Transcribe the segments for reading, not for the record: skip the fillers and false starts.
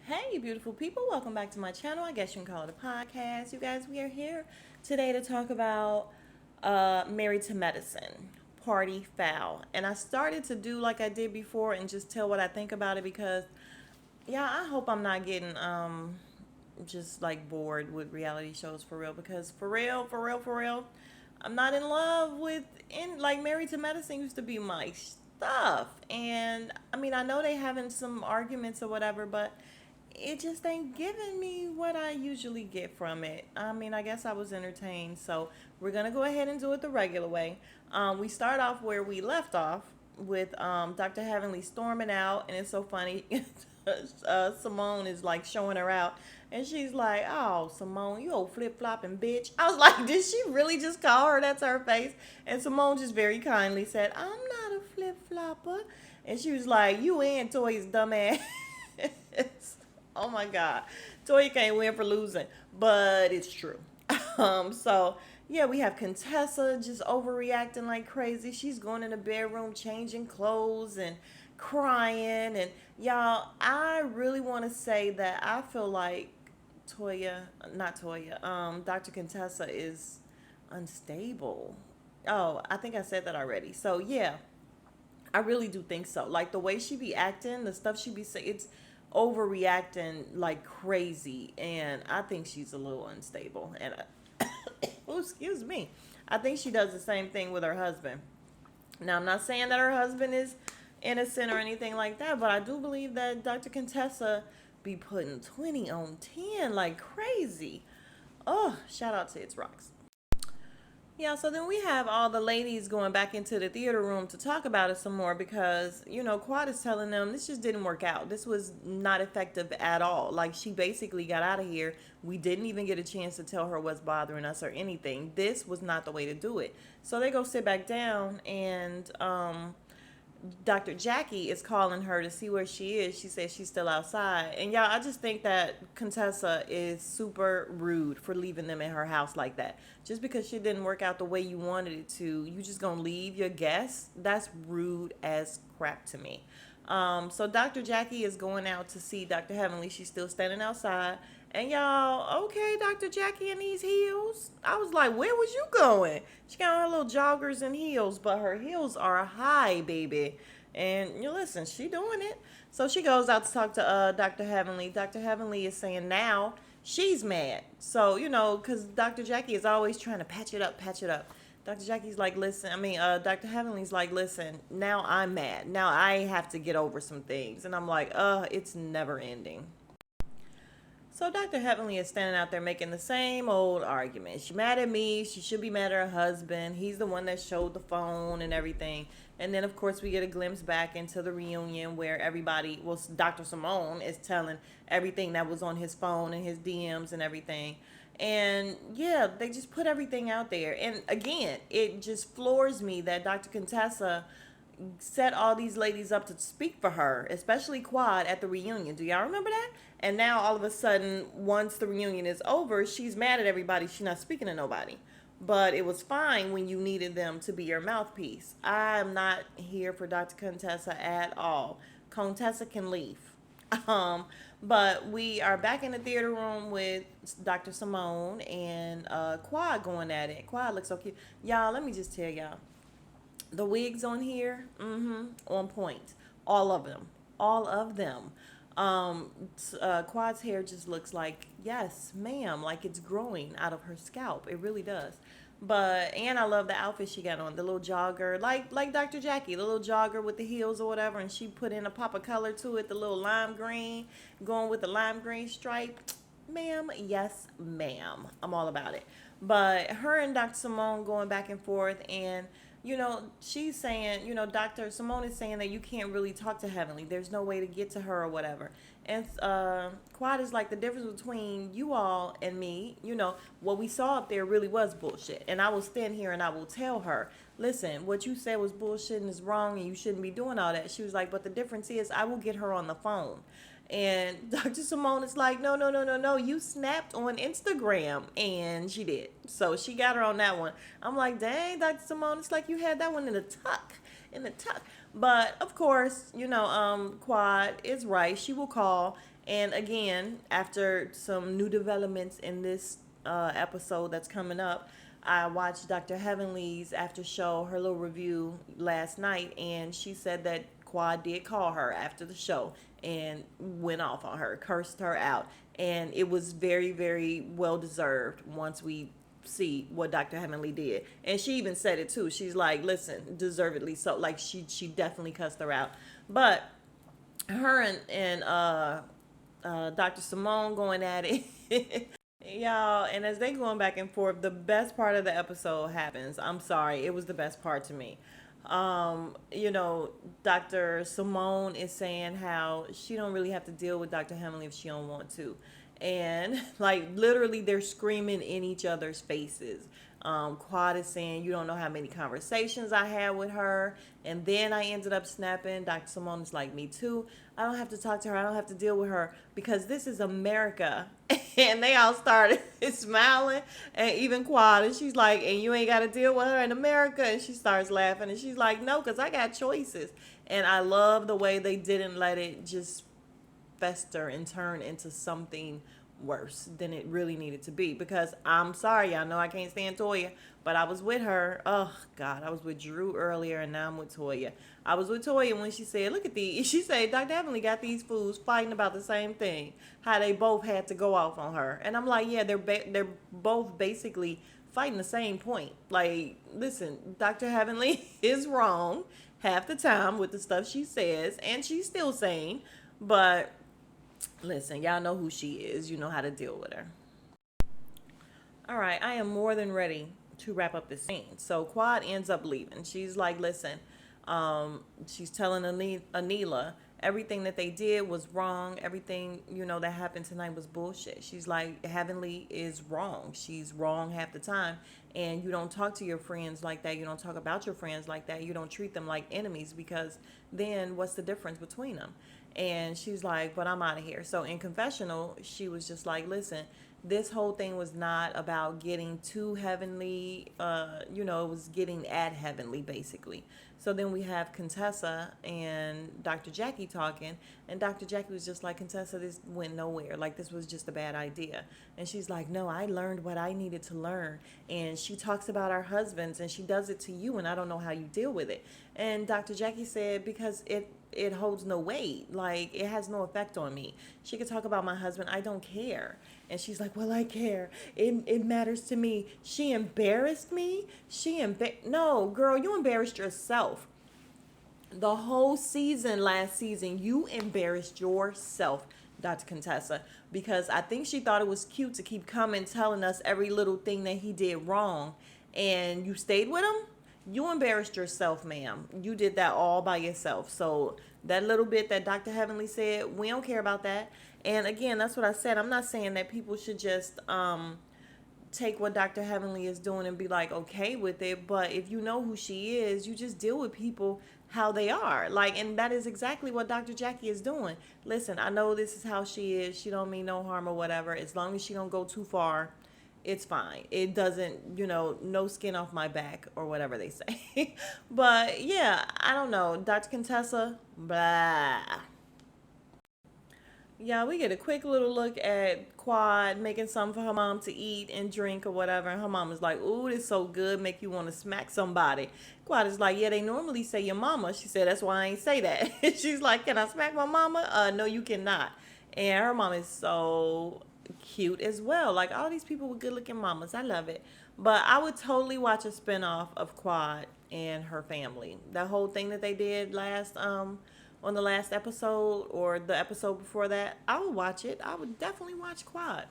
Hey, beautiful people. Welcome back to my channel. I guess you can call it a podcast. You guys, we are here today to talk about Married to Medicine, Party Foul. And I started to do like I did before and just tell what I think about it because, yeah, I hope I'm not getting just like bored with reality shows for real because for real, I'm not in love with like Married to Medicine used to be my stuff. And I mean, I know they having some arguments or whatever, but it just ain't giving me what I usually get from it. I mean, I guess I was entertained. So we're going to go ahead and do it the regular way. We start off where we left off with Dr. Heavenly storming out. And it's so funny. Simone is like showing her out. And she's like, "Oh, Simone, you old flip flopping bitch." I was like, did she really just call her that to her face? And Simone just very kindly said, "I'm not a flip flopper." And she was like, "You and Toy's dumbass." Oh my God. Toya can't win for losing, but it's true. So yeah, we have Contessa just overreacting like crazy. She's going in the bedroom, changing clothes and crying. And y'all, I really want to say that I feel like Toya, not Toya, Dr. Contessa is unstable. Oh, I think I said that already. So yeah, I really do think so. Like the way she be acting, the stuff she be saying, it's overreacting like crazy, and I think she's a little unstable. And oh, excuse me, I think she does the same thing with her husband. Now, I'm not saying that her husband is innocent or anything like that, but I do believe that Dr. Contessa be putting 20 on 10 like crazy. Oh, shout out to It's Rocks. Yeah, so then we have all the ladies going back into the theater room to talk about it some more because, Quad is telling them this just didn't work out. This was not effective at all. Like, she basically got out of here. We didn't even get a chance to tell her what's bothering us or anything. This was not the way to do it. So they go sit back down and, Dr. Jackie is calling her to see where she is. She says she's still outside. And y'all, I just think that Contessa is super rude for leaving them in her house like that. Just because she didn't work out the way you wanted it to, you just gonna leave your guests? That's rude as crap to me. So Dr. Jackie is going out to see Dr. Heavenly. She's still standing outside. And y'all, okay, Dr. Jackie in these heels. I was like, where was you going? She got on her little joggers and heels, but her heels are high, baby. And you listen, she doing it. So she goes out to talk to Dr. Heavenly. Dr. Heavenly is saying now she's mad. So, because Dr. Jackie is always trying to patch it up, patch it up. Dr. Jackie's like, listen, Dr. Heavenly's like, listen, now I'm mad. Now I have to get over some things. And I'm like, it's never ending. So Dr. Heavenly is standing out there making the same old argument. She's mad at me. She should be mad at her husband. He's the one that showed the phone and everything. And then, of course, we get a glimpse back into the reunion where everybody, well, Dr. Simone is telling everything that was on his phone and his DMs and everything. And yeah, they just put everything out there. And again, it just floors me that Dr. Contessa set all these ladies up to speak for her, especially Quad at the reunion. Do y'all remember that? And now all of a sudden, once the reunion is over, she's mad at everybody. She's not speaking to nobody. But it was fine when you needed them to be your mouthpiece. I'm not here for Dr. Contessa at all. Contessa can leave. Um, but we are back in the theater room with Dr. Simone and Quad going at it. Quad looks so cute. Y'all, let me just tell y'all. The wigs on here, on point. All of them. All of them. Quad's hair just looks like, yes, ma'am, like it's growing out of her scalp. It really does. And I love the outfit she got on, the little jogger, like Dr. Jackie, the little jogger with the heels or whatever, and she put in a pop of color to it, the little lime green, going with the lime green stripe. Ma'am, yes, ma'am. I'm all about it. But her and Dr. Simone going back and forth, and she's saying, Dr. Simone is saying that you can't really talk to Heavenly. There's no way to get to her or whatever. And Quad is like, the difference between you all and me, what we saw up there really was bullshit. And I will stand here and I will tell her, listen, what you said was bullshit and is wrong and you shouldn't be doing all that. She was like, but the difference is I will get her on the phone. And Dr. Simone is like, no, no, no, no, no. You snapped on Instagram. And she did. So she got her on that one. I'm like, dang, Dr. Simone, it's like you had that one in the tuck. In the tuck. But of course, Quad is right. She will call And again, after some new developments in this episode that's coming up, I watched Dr. Heavenly's after show, her little review last night, and she said that Quad did call her after the show and went off on her, cursed her out. And it was very, very well deserved once we see what Dr. Heavenly did. And she even said it too. She's like, listen, deservedly so. Like she definitely cussed her out. But her and Dr. Simone going at it. Y'all, and as they going back and forth, the best part of the episode happens. I'm sorry, it was the best part to me. You know, Dr. Simone is saying how she don't really have to deal with Dr. Heavenly if she don't want to. And like literally they're screaming in each other's faces. Quad is saying, you don't know how many conversations I had with her. And then I ended up snapping. Dr. Simone is like, me too. I don't have to talk to her. I don't have to deal with her because this is America. And they all started smiling. And even Quad. And she's like, and you ain't got to deal with her in America. And she starts laughing. And she's like, no, because I got choices. And I love the way they didn't let it just fester and turn into something worse than it really needed to be. Because I'm sorry, I know I can't stand Toya, but I was with her. Oh God, I was with Drew earlier, and now I'm with Toya. I was with Toya when she said, "Look at these." She said, "Dr. Heavenly got these fools fighting about the same thing. How they both had to go off on her." And I'm like, "Yeah, they're both basically fighting the same point. Like, listen, Dr. Heavenly is wrong half the time with the stuff she says, and she's still saying, but." Listen, y'all know who she is. You know how to deal with her. All right, I am more than ready to wrap up this scene. So Quad ends up leaving. She's like, listen, she's telling Anila everything that they did was wrong. Everything, you know, that happened tonight was bullshit. She's like, Heavenly is wrong. She's wrong half the time. And you don't talk to your friends like that. You don't talk about your friends like that. You don't treat them like enemies because then what's the difference between them? And she's like, but I'm out of here. So in confessional, she was just like, listen, this whole thing was not about getting to Heavenly. You know, it was getting at Heavenly, basically. So then we have Contessa and Dr. Jackie talking. And Dr. Jackie was just like, Contessa, this went nowhere. Like, this was just a bad idea. And she's like, no, I learned what I needed to learn. And she talks about our husbands, and she does it to you, and I don't know how you deal with it. And Dr. Jackie said, because it holds no weight. Like, it has no effect on me. She could talk about my husband. I don't care. And she's like, well, I care. It matters to me. She embarrassed me. No, girl, you embarrassed yourself. The whole season, last season, you embarrassed yourself, Dr. Contessa, because I think she thought it was cute to keep coming telling us every little thing that he did wrong. And you stayed with him? You embarrassed yourself, ma'am. You did that all by yourself. So that little bit that Dr. Heavenly said, we don't care about that. And again, that's what I said. I'm not saying that people should just take what Dr. Heavenly is doing and be like okay with it. But if you know who she is, you just deal with people how they are. Like, and that is exactly what Dr. Jackie is doing. Listen, I know this is how she is. She don't mean no harm or whatever. As long as she don't go too far, it's fine. It doesn't, no skin off my back or whatever they say. But yeah, I don't know. Dr. Contessa, blah. Yeah, we get a quick little look at Quad making something for her mom to eat and drink or whatever. And her mom is like, ooh, this so good, make you want to smack somebody. Quad is like, yeah, they normally say your mama. She said, that's why I ain't say that. She's like, can I smack my mama? No, you cannot. And her mom is so cute as well. Like, all these people with good looking mamas. I love it. But I would totally watch a spinoff of Quad and her family. That whole thing that they did on the last episode or the episode before that, I would watch it. I would definitely watch Quad.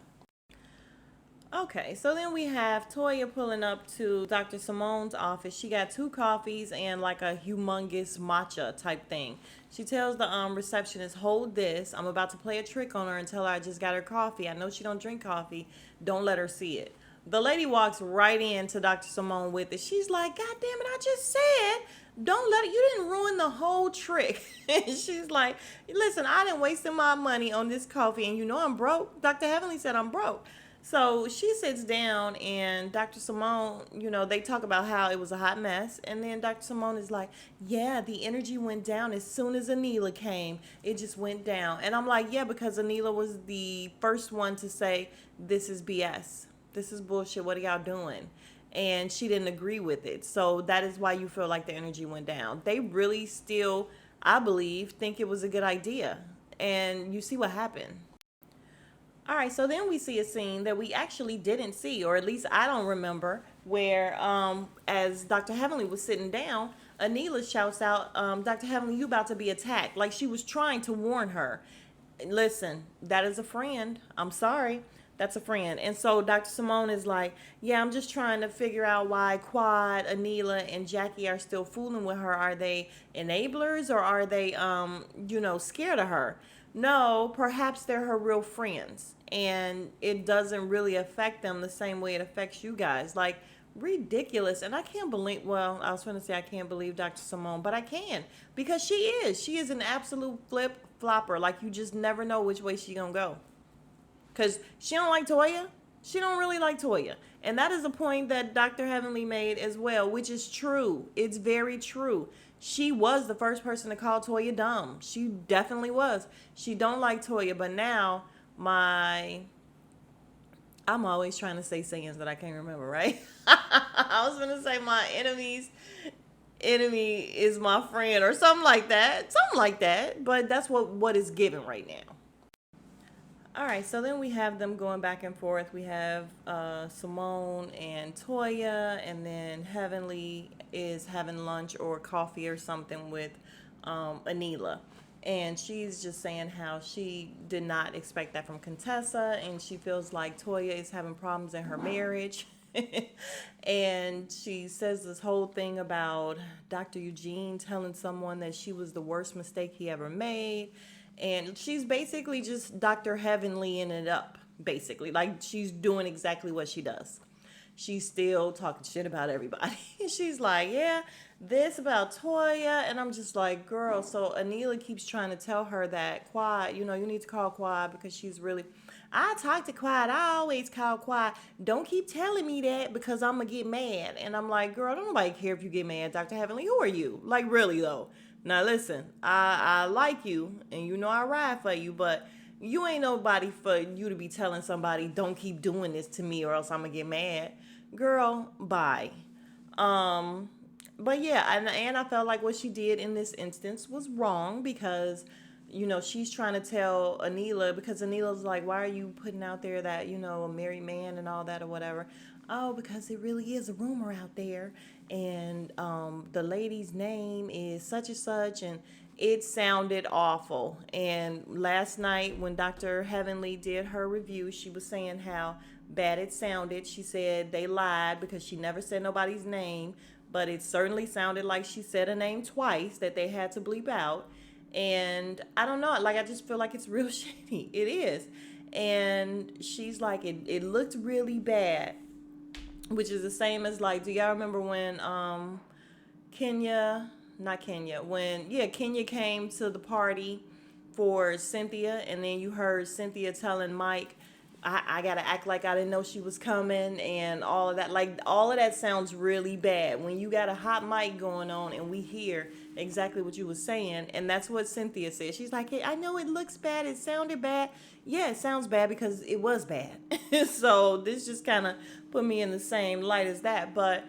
Okay, so then we have Toya pulling up to Dr. Simone's office. She got 2 coffees and like a humongous matcha type thing. She tells the receptionist, hold this. I'm about to play a trick on her and tell her I just got her coffee. I know she don't drink coffee. Don't let her see it. The lady walks right into Dr. Simone with it. She's like, God damn it, I just said, don't let it, you didn't ruin the whole trick. And she's like, listen, I didn't waste my money on this coffee and you know I'm broke. Dr. Heavenly said I'm broke. So she sits down, and Dr. Simone, they talk about how it was a hot mess. And then Dr. Simone is like, yeah, the energy went down as soon as Anila came. It just went down. And I'm like, yeah, because Anila was the first one to say, this is BS. This is bullshit. What are y'all doing? And she didn't agree with it. So that is why you feel like the energy went down. They really still, I believe, think it was a good idea. And you see what happened. All right, so then we see a scene that we actually didn't see, or at least I don't remember, where as Dr. Heavenly was sitting down, Anila shouts out, Dr. Heavenly, you about to be attacked. Like she was trying to warn her. Listen, that is a friend. I'm sorry. That's a friend. And so Dr. Simone is like, yeah, I'm just trying to figure out why Quad, Anila, and Jackie are still fooling with her. Are they enablers, or are they, scared of her? No, perhaps they're her real friends. And it doesn't really affect them the same way it affects you guys. Like, ridiculous. And I can't believe, well, I was going to say I can't believe Dr. Simone, but I can, because she is. She is an absolute flip flopper. Like, you just never know which way she going to go. Because she don't like Toya. She don't really like Toya. And that is a point that Dr. Heavenly made as well, which is true. It's very true. She was the first person to call Toya dumb. She definitely was. She don't like Toya, but now I'm always trying to say sayings that I can't remember, right? I was gonna say my enemy is my friend, or something like that. Something like that. But that's what is given right now. All right, so then we have them going back and forth. We have Simone and Toya, and then Heavenly is having lunch or coffee or something with Anila. And she's just saying how she did not expect that from Contessa, and she feels like Toya is having problems in her marriage. And she says this whole thing about Dr. Eugene telling someone that she was the worst mistake he ever made. And she's basically just Dr. Heavenly in it up, basically. Like, she's doing exactly what she does. She's still talking shit about everybody. She's like, yeah, this about Toya. And I'm just like, girl. So Anila keeps trying to tell her that Quad, you need to call Quad because she's really. I talk to Quad. I always call Quad. Don't keep telling me that because I'm going to get mad. And I'm like, girl, don't nobody care if you get mad, Dr. Heavenly. Who are you? Like, really, though. Now listen, I like you, and I ride for you, but you ain't nobody for you to be telling somebody don't keep doing this to me or else I'm gonna get mad. Girl, bye. Um, but yeah, and I felt like what she did in this instance was wrong because she's trying to tell Anila, because Anila's like, why are you putting out there that a married man and all that or whatever. Oh, because it really is a rumor out there, and the lady's name is such and such, and it sounded awful. And last night when Dr. Heavenly did her review, she was saying how bad it sounded. She said they lied because she never said nobody's name, but it certainly sounded like she said a name twice that they had to bleep out. And I don't know, like, I just feel like it's real shitty. It is. And she's like, it looked really bad, which is the same as, like, do y'all remember when Kenya, not Kenya, Kenya came to the party for Cynthia, and then you heard Cynthia telling Mike, I gotta act like I didn't know she was coming, and all of that. Like, all of that sounds really bad when you got a hot mic going on and we hear exactly what you were saying. And that's what Cynthia said. She's like, hey, I know it looks bad, it sounded bad. Yeah, it sounds bad because it was bad. So this just kind of put me in the same light as that. But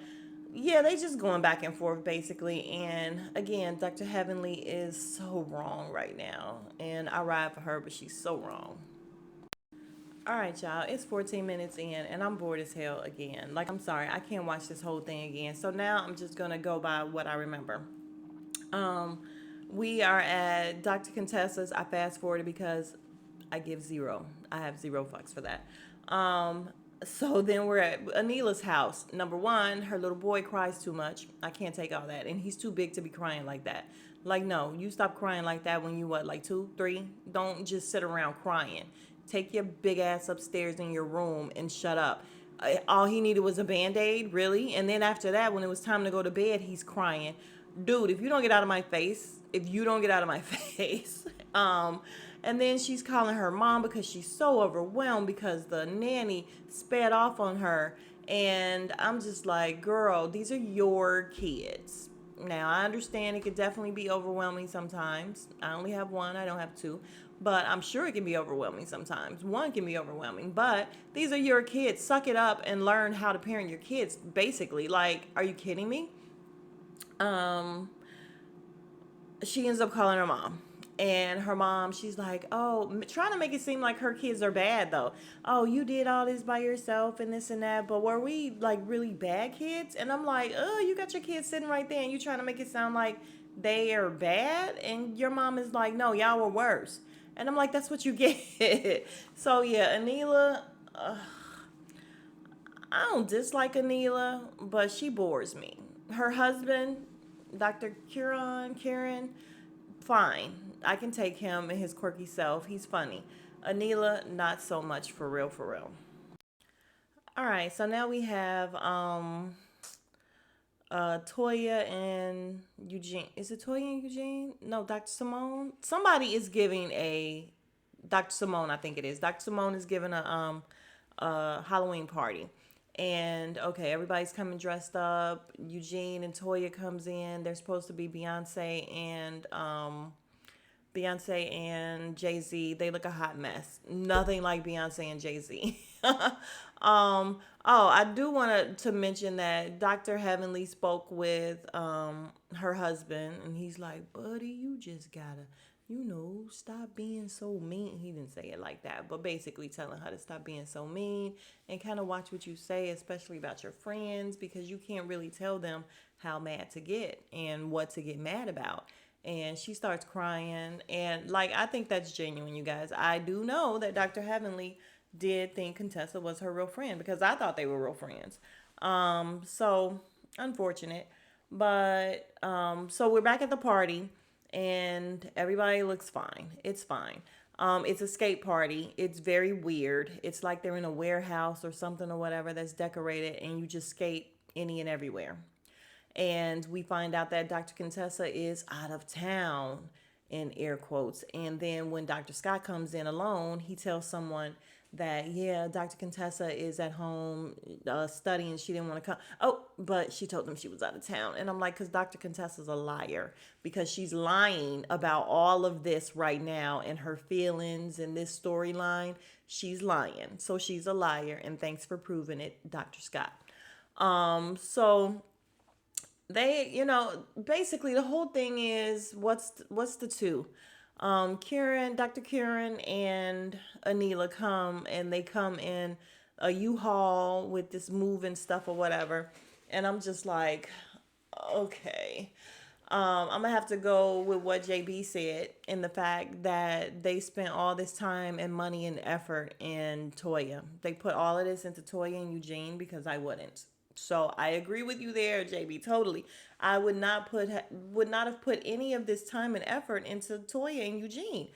yeah, they just going back and forth basically. And again, Dr. Heavenly is so wrong right now, and I ride for her, but she's so wrong. All right, y'all, it's 14 minutes in, and I'm bored as hell again. Like, I'm sorry, I can't watch this whole thing again. So now I'm just going to go by what I remember. Um, we are at Dr. Contessa's. I fast forwarded because I give zero. I have zero fucks for that. So then we're at Anila's house. Number one, her little boy cries too much. I can't take all that. And he's too big to be crying like that. Like, no, you stop crying like that when you, what, like 2, 3? Don't just sit around crying. Take your big ass upstairs in your room and shut up. All he needed was a Band-Aid, really? And then after that, when it was time to go to bed, he's crying. Dude, if you don't get out of my face, And then she's calling her mom because she's so overwhelmed because the nanny sped off on her. And I'm just like, girl, these are your kids. Now, I understand it could definitely be overwhelming sometimes. I only have one, I don't have two. But I'm sure it can be overwhelming sometimes. One can be overwhelming. But these are your kids. Suck it up and learn how to parent your kids, basically. Like, are you kidding me? Um, she ends up calling her mom. And her mom, she's like, oh, trying to make it seem like her kids are bad, though. Oh, you did all this by yourself and this and that, but were we like really bad kids? And I'm like, oh, you got your kids sitting right there and you trying to make it sound like they are bad? And your mom is like, no, y'all were worse. And I'm like, that's what you get. So, yeah, Anila, I don't dislike Anila, but she bores me. Her husband, Dr. Kieran, fine. I can take him and his quirky self. He's funny. Anila, not so much for real, for real. All right, so now we have Toya and Eugene. Is it Toya and Eugene? No, Dr. Simone. Somebody is giving a Dr. Simone, I think it is. Dr. Simone is giving a Halloween party. And okay, everybody's coming dressed up. Eugene and Toya comes in. They're supposed to be Beyonce and Jay Z. They look a hot mess. Nothing like Beyonce and Jay Z. Oh, I do want to mention that Dr. Heavenly spoke with her husband, and he's like, "Buddy, you just gotta, stop being so mean." He didn't say it like that, but basically telling her to stop being so mean and kind of watch what you say, especially about your friends, because you can't really tell them how mad to get and what to get mad about. And she starts crying, and like, I think that's genuine, you guys. I do know that Dr. Heavenly did think Contessa was her real friend because I thought they were real friends. So unfortunate. But so we're back at the party and everybody looks fine. It's fine. It's a skate party. It's very weird. It's like they're in a warehouse or something or whatever that's decorated and you just skate any and everywhere. And we find out that Dr. Contessa is out of town, in air quotes. And then when Dr. Scott comes in alone, he tells someone that, yeah, Dr. Contessa is at home studying. She didn't want to come. Oh, but she told them she was out of town. And I'm like, because Dr. Contessa's a liar, because she's lying about all of this right now and her feelings and this storyline. She's lying. So she's a liar. And thanks for proving it, Dr. Scott. So they, basically the whole thing is what's the two? Kieran, Dr. Kieran and Anila come and they come in a U-Haul with this moving stuff or whatever. And I'm just like, okay. I'm gonna have to go with what JB said in the fact that they spent all this time and money and effort in Toya. They put all of this into Toya and Eugene because I wouldn't. So I agree with you there, JB. Totally. I would not have put any of this time and effort into Toya and Eugene.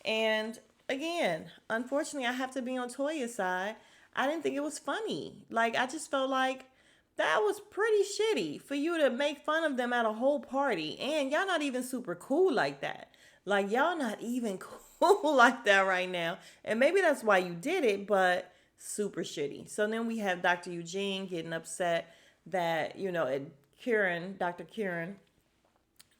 And again, unfortunately, I have to be on Toya's side. I didn't think it was funny. Like I just felt like that was pretty shitty for you to make fun of them at a whole party. And y'all not even super cool like that. Like y'all not even cool like that right now. And maybe that's why you did it, but super shitty. So then we have Dr. Eugene getting upset that,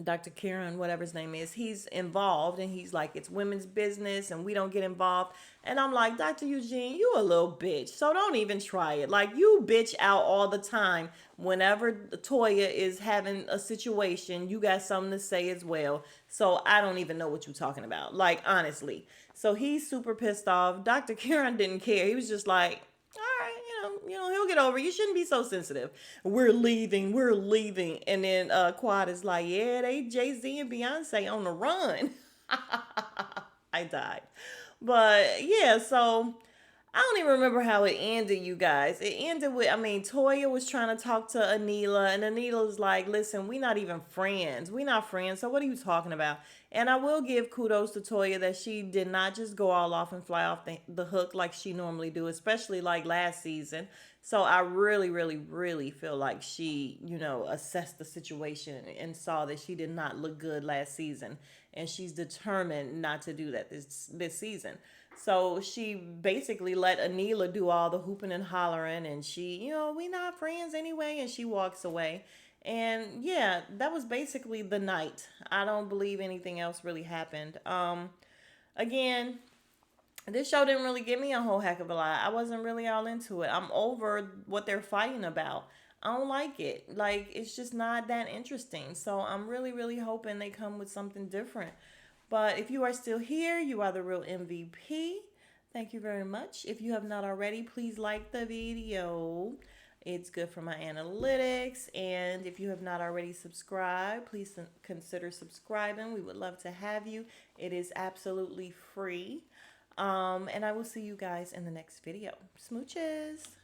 Dr. Kieran, whatever his name is, he's involved and he's like, it's women's business and we don't get involved. And I'm like, Dr. Eugene, you a little bitch. So don't even try it. Like you bitch out all the time. Whenever Toya is having a situation, you got something to say as well. So I don't even know what you're talking about. Like, honestly. So he's super pissed off. Dr. Kieran didn't care. He was just like, all right, he'll get over. You shouldn't be so sensitive. We're leaving. And then Quad is like, yeah, they Jay-Z and Beyonce on the run. I died. But yeah, so I don't even remember how it ended, you guys. It ended with, Toya was trying to talk to Anila, and Anila was like, listen, we not even friends. We not friends, so what are you talking about? And I will give kudos to Toya that she did not just go all off and fly off the hook like she normally do, especially like last season. So I really, really, really feel like she, assessed the situation and saw that she did not look good last season. and she's determined not to do that this season. So she basically let Anila do all the hooping and hollering, and she, we not friends anyway, and she walks away. And yeah, that was basically the night. I don't believe anything else really happened. Again, this show didn't really give me a whole heck of a lot. I wasn't really all into it. I'm over what they're fighting about. I don't like it. Like, it's just not that interesting. So I'm really, really hoping they come with something different. But if you are still here, you are the real MVP. Thank you very much. If you have not already, please like the video. It's good for my analytics. And if you have not already subscribed, please consider subscribing. We would love to have you. It is absolutely free. And I will see you guys in the next video. Smooches.